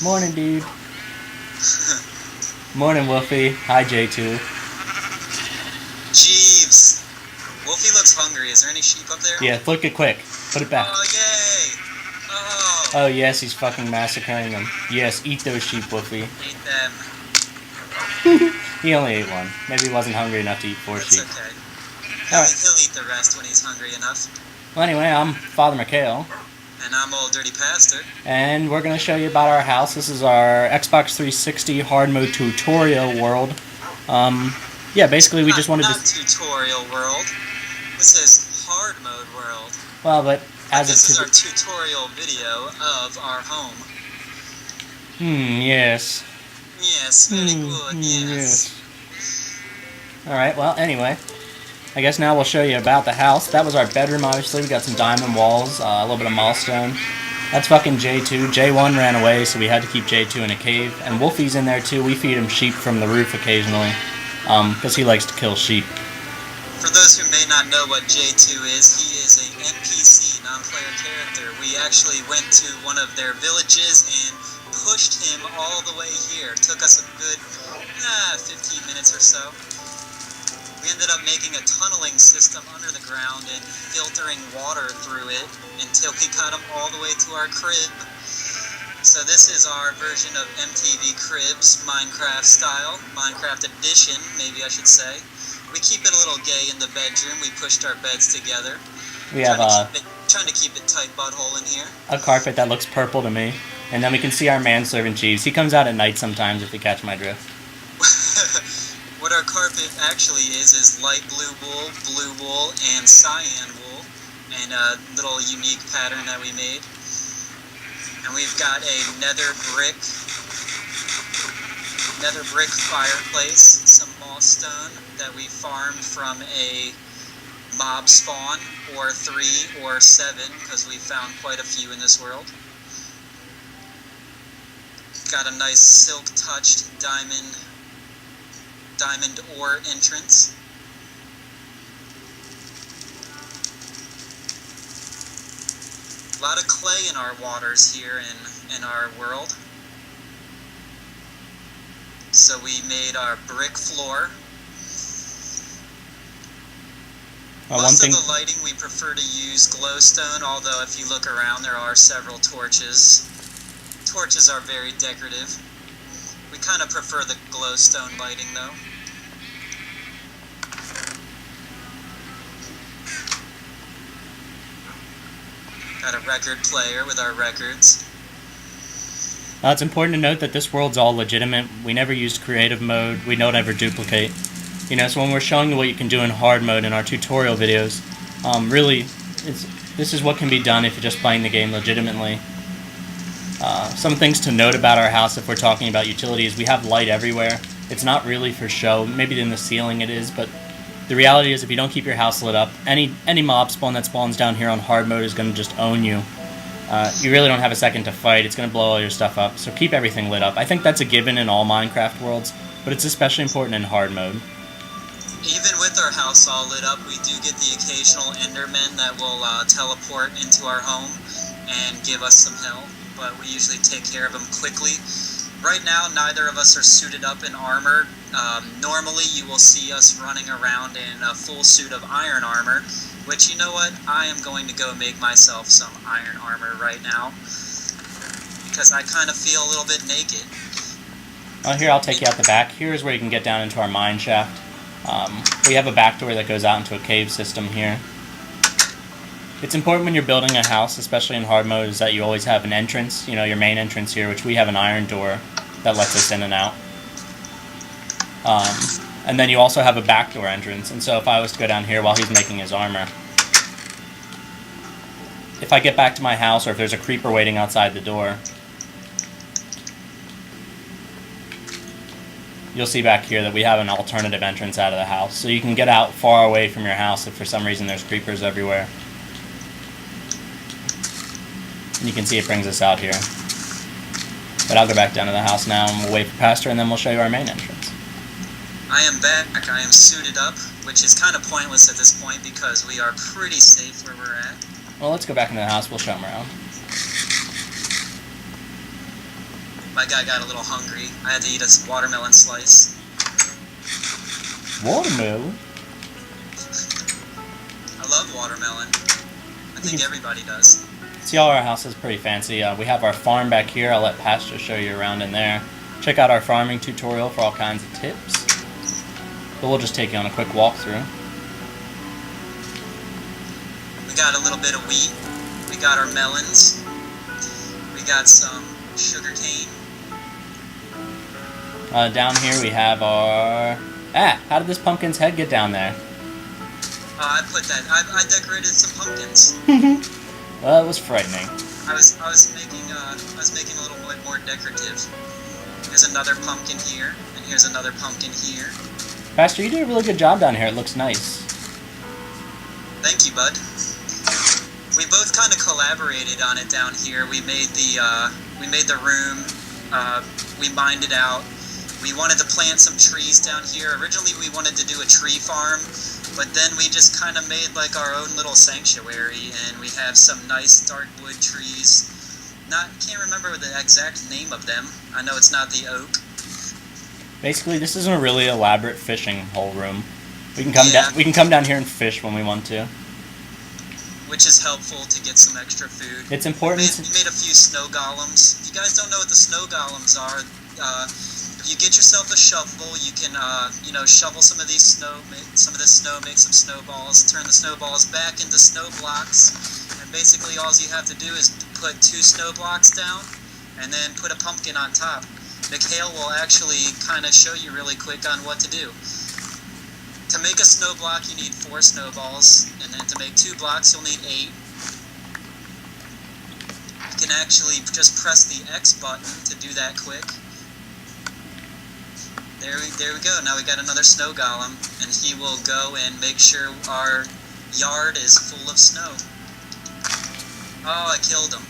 Morning, dude. Morning, Wolfie. Hi, J2. Jeeves. Wolfie looks hungry. Is there any sheep up there? Yeah, flick it quick. Put it back. Oh, yay! Oh, Oh, yes, he's fucking massacring them. Yes, eat those sheep, Wolfie. eat them. He only ate one. Maybe he wasn't hungry enough to eat 4 That's sheep. okay. Alright. He'll eat the rest when he's hungry enough. Well, anyway, I'm Father McHale, And I'm Old Dirty Pastor. and we're going to show you about our house. This is our Xbox 360 hard mode tutorial world. Yeah, basically we just wanted Not to... tutorial world. This is hard mode world. Well, but as This is of our tutorial video of our home. yes. Yes, very good, yes. Alright, well, anyway. I guess now we'll show you about the house. That was our bedroom, obviously. We got some diamond walls, a little bit of milestone. That's fucking J2. J1 ran away, so we had to keep J2 in a cave. And Wolfie's in there, too. We feed him sheep from the roof occasionally, because he likes to kill sheep. For those who may not know what J2 is, he is a NPC, non-player character. We actually went to one of their villages and pushed him all the way here. It took us a good 15 minutes or so. We ended up making a tunneling system under the ground and filtering water through it until we got him all the way to our crib. So this is our version of MTV Cribs Minecraft style, Minecraft edition, maybe I should say. We keep it a little gay in the bedroom. We pushed our beds together. We have trying to keep it tight butthole in here. a carpet that looks purple to me. And then we can see our manservant Jeeves. He comes out at night sometimes, if you catch my drift. What our carpet actually is light blue wool, and cyan wool, and a little unique pattern that we made. And we've got a nether brick fireplace, some moss stone that we farmed from a mob spawn, or 3 or 7, because we found quite a few in this world. Got a nice silk-touched diamond ore entrance. A lot of clay in our waters here in our world. So we made our brick floor. Most of the lighting we prefer to use glowstone, although if you look around there are several torches. Torches are very decorative. We kind of prefer the glowstone lighting though. Got a record player with our records. It's important to note that this world's all legitimate. We never used creative mode. We don't ever duplicate. So when we're showing you what you can do in hard mode in our tutorial videos, really, this is what can be done if you're just playing the game legitimately. Some things to note about our house if we're talking about utilities: we have light everywhere. It's not really for show. Maybe in the ceiling it is, but the reality is if you don't keep your house lit up, any mob spawn that spawns down here on hard mode is going to just own you. You really don't have a second to fight. It's going to blow all your stuff up, so keep everything lit up. I think that's a given in all Minecraft worlds, but it's especially important in hard mode. Even with our house all lit up, we do get the occasional endermen that will teleport into our home and give us some hell, but we usually take care of them quickly. Right now, neither of us are suited up in armor. Normally, you will see us running around in a full suit of iron armor, which, you know what, I am going to go make myself some iron armor right now, because I kind of feel a little bit naked. Well, here, I'll take you out the back. Here's where you can get down into our mine shaft. We have a back door that goes out into a cave system here. It's important when you're building a house, especially in hard mode, is that you always have an entrance, your main entrance here, which we have an iron door that lets us in and out. And then you also have a back door entrance, and so if I was to go down here while he's making his armor, if I get back to my house or if there's a creeper waiting outside the door, you'll see back here that we have an alternative entrance out of the house. So you can get out far away from your house if for some reason there's creepers everywhere. And you can see it brings us out here. But I'll go back down to the house now and we'll wait for Pastor and then we'll show you our main entrance. I am back. I am suited up, which is kind of pointless at this point because we are pretty safe where we're at. Well, let's go back into the house. We'll show them around. my guy got a little hungry. I had to eat a watermelon slice. Watermelon? I love watermelon. I think everybody does. See, all our house is pretty fancy. We have our farm back here. I'll let Pastor show you around in there. Check out our farming tutorial for all kinds of tips. But we'll just take you on a quick walkthrough. We got a little bit of wheat. We got our melons. We got some sugar cane. Down here we have our... how did this pumpkin's head get down there? I put that. I decorated some pumpkins. Well, it was frightening. I was making a little bit more decorative. Here's another pumpkin here, and here's another pumpkin here. Pastor, you did a really good job down here. It looks nice. Thank you, bud. We both kind of collaborated on it down here. We made the room. We mined it out. We wanted to plant some trees down here. Originally, we wanted to do a tree farm, but then we just kind of made like our own little sanctuary, and we have some nice dark wood trees. Can't remember the exact name of them. I know it's not the oak. Basically, this isn't a really elaborate fishing hole room. We can come down. We can come down here and fish when we want to. Which is helpful to get some extra food. It's important. We made a few snow golems. If you guys don't know what the snow golems are, you get yourself a shovel. You can, shovel some of this snow, make some snowballs. Turn the snowballs back into snow blocks, and basically all you have to do is put 2 snow blocks down, and then put a pumpkin on top. Mikhail will actually kind of show you really quick on what to do. To make a snow block, you need 4 snowballs, and then to make 2 blocks, you'll need 8. You can actually just press the X button to do that quick. There we go. Now we got another snow golem, and he will go and make sure our yard is full of snow. Oh, I killed him.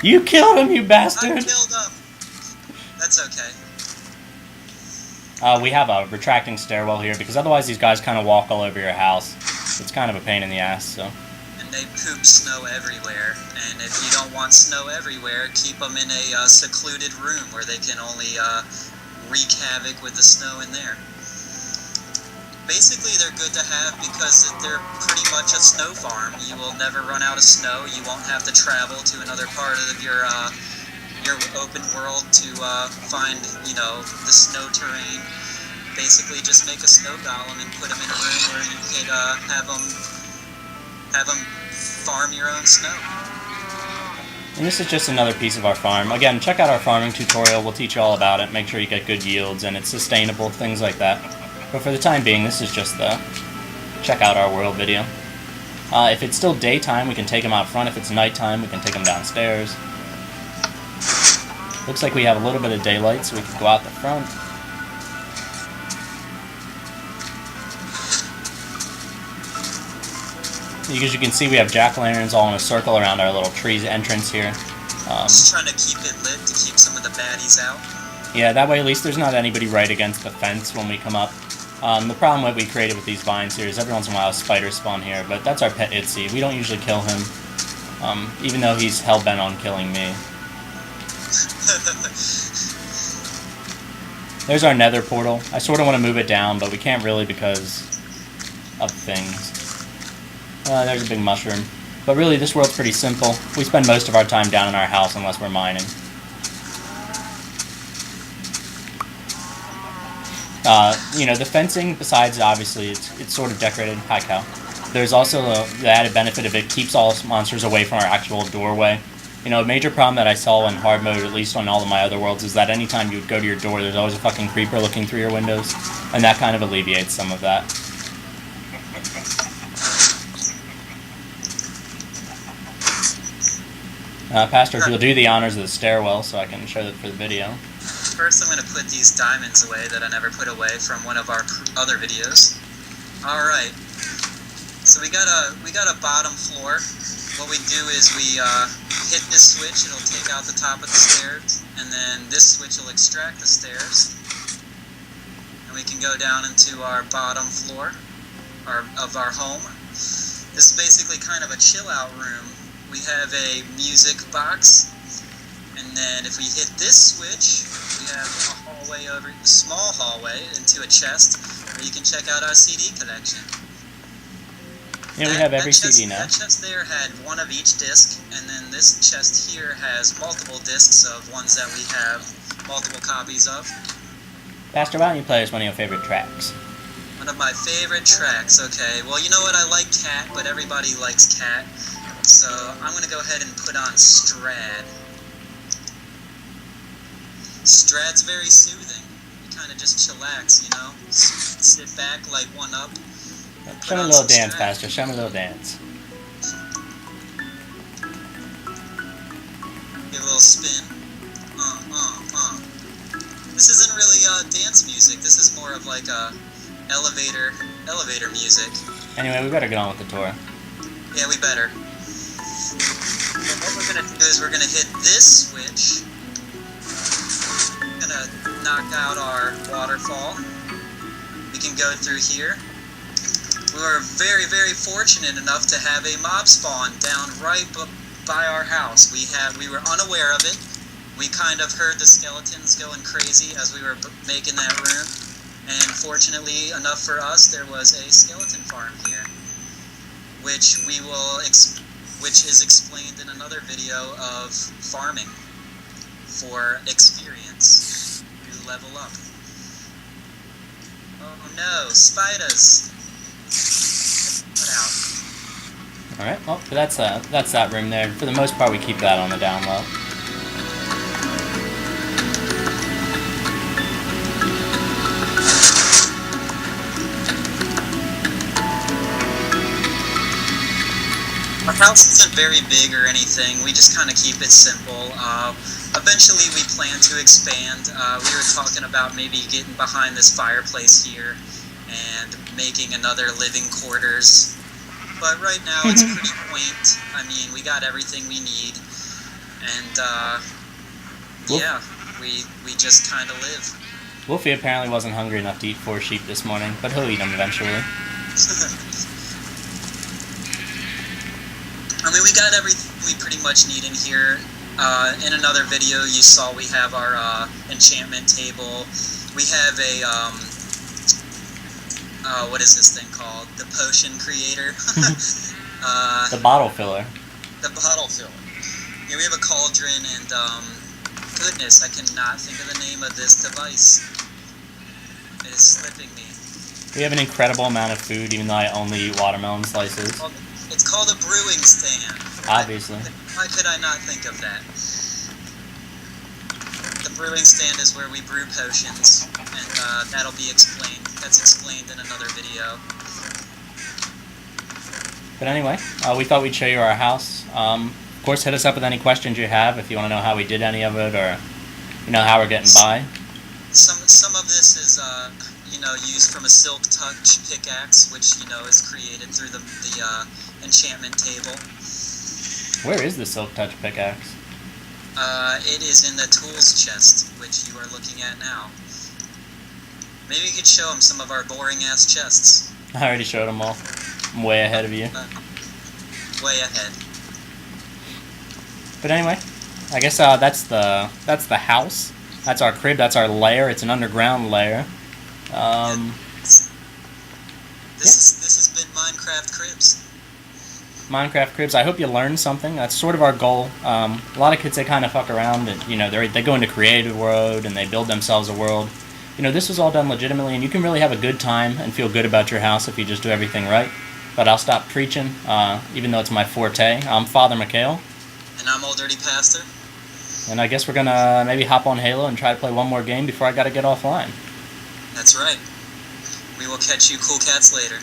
You killed him, you bastard! I killed him! That's okay. We have a retracting stairwell here, because otherwise these guys kind of walk all over your house. It's kind of a pain in the ass, so... And they poop snow everywhere, and if you don't want snow everywhere, keep them in a secluded room where they can only wreak havoc with the snow in there. Basically, they're good to have because they're pretty much a snow farm. You will never run out of snow. You won't have to travel to another part of your open world to find, the snow terrain. Basically, just make a snow golem and put them in a room where you could have them farm your own snow. And this is just another piece of our farm. Again, check out our farming tutorial. We'll teach you all about it. Make sure you get good yields and it's sustainable, things like that. But for the time being, this is just the check out our world video. If it's still daytime, we can take them out front. If it's nighttime, we can take them downstairs. Looks like we have a little bit of daylight, so we can go out the front. As you can see, we have jack-o'-lanterns all in a circle around our little tree's entrance here. Just trying to keep it lit to keep some of the baddies out. Yeah, that way at least there's not anybody right against the fence when we come up. The problem that we created with these vines here is every once in a while spiders spawn here, but that's our pet Itzy. We don't usually kill him, even though he's hell-bent on killing me. There's our nether portal. I sort of want to move it down, but we can't really because of things. There's a big mushroom. But really, this world's pretty simple. We spend most of our time down in our house unless we're mining. The fencing, besides obviously it's sort of decorated. Hi, cow. There's also the added benefit of it keeps all monsters away from our actual doorway. A major problem that I saw in hard mode, at least on all of my other worlds, is that anytime you would go to your door, there's always a fucking creeper looking through your windows, and that kind of alleviates some of that. Pastor, if you'll do the honors of the stairwell so I can show that for the video. First, I'm going to put these diamonds away that I never put away from one of our other videos. All right. So we got a bottom floor. What we do is we hit this switch. It'll take out the top of the stairs, and then this switch will extract the stairs, and we can go down into our bottom floor of our home. This is basically kind of a chill-out room. We have a music box. And then if we hit this switch, we have a hallway over, a small hallway into a chest where you can check out our CD collection. Yeah, we have every CD now. That chest there had one of each disc, and then this chest here has multiple discs of ones that we have multiple copies of. Pastor, why don't you play us one of your favorite tracks? One of my favorite tracks, okay. Well, you know what, I like Cat, but everybody likes Cat. So I'm going to go ahead and put on Strad. Strad's very soothing. You kind of just chillax, you know? Sit back, light one up. Show me a little dance, Pastor. Show me a little dance. Give a little spin. This isn't really dance music. This is more of like elevator music. Anyway, we better get on with the tour. Yeah, we better. And what we're gonna do is we're gonna hit this switch. We're gonna knock out our waterfall. We can go through here. We were very, very fortunate enough to have a mob spawn down right by our house. We were unaware of it. We kind of heard the skeletons going crazy as we were making that room, and fortunately enough for us, there was a skeleton farm here, which is explained in another video of farming for experience. You level up. Oh no, spiders! Put out. All right. Well, that's that room there. For the most part, we keep that on the down low. Our house isn't very big or anything. We just kind of keep it simple. Eventually, we plan to expand. We were talking about maybe getting behind this fireplace here and making another living quarters. But right now, it's pretty quaint. I mean, we got everything we need. And, yeah, we just kind of live. Wolfie apparently wasn't hungry enough to eat 4 sheep this morning, but he'll eat them eventually. I mean, we got everything we pretty much need in here. In another video, you saw we have our enchantment table. We have a, what is this thing called? The potion creator. The bottle filler. The bottle filler. Yeah, we have a cauldron, and, goodness, I cannot think of the name of this device. It is slipping me. We have an incredible amount of food, even though I only eat watermelon slices. It's called a brewing stand. Obviously. Why could I not think of that? The brewing stand is where we brew potions, and that'll be explained. That's explained in another video. But anyway, we thought we'd show you our house. Of course, hit us up with any questions you have if you want to know how we did any of it, or how we're getting by. Some of this is used from a silk touch pickaxe, which is created through the enchantment table. Where is the silk touch pickaxe? It is in the tools chest, which you are looking at now. Maybe you could show them some of our boring ass chests. I already showed them all. I'm way ahead of you. Way ahead. But anyway, I guess that's the house. That's our crib. That's our lair. It's an underground lair. This has been Minecraft Cribs. Minecraft Cribs. I hope you learned something. That's sort of our goal. A lot of kids, they kind of fuck around and they go into creative world and they build themselves a world. This was all done legitimately, and you can really have a good time and feel good about your house if you just do everything right. But I'll stop preaching, even though it's my forte. I'm Father McHale. And I'm Old Dirty Pastor. And I guess we're gonna maybe hop on Halo and try to play one more game before I gotta get offline. That's right. We will catch you cool cats later.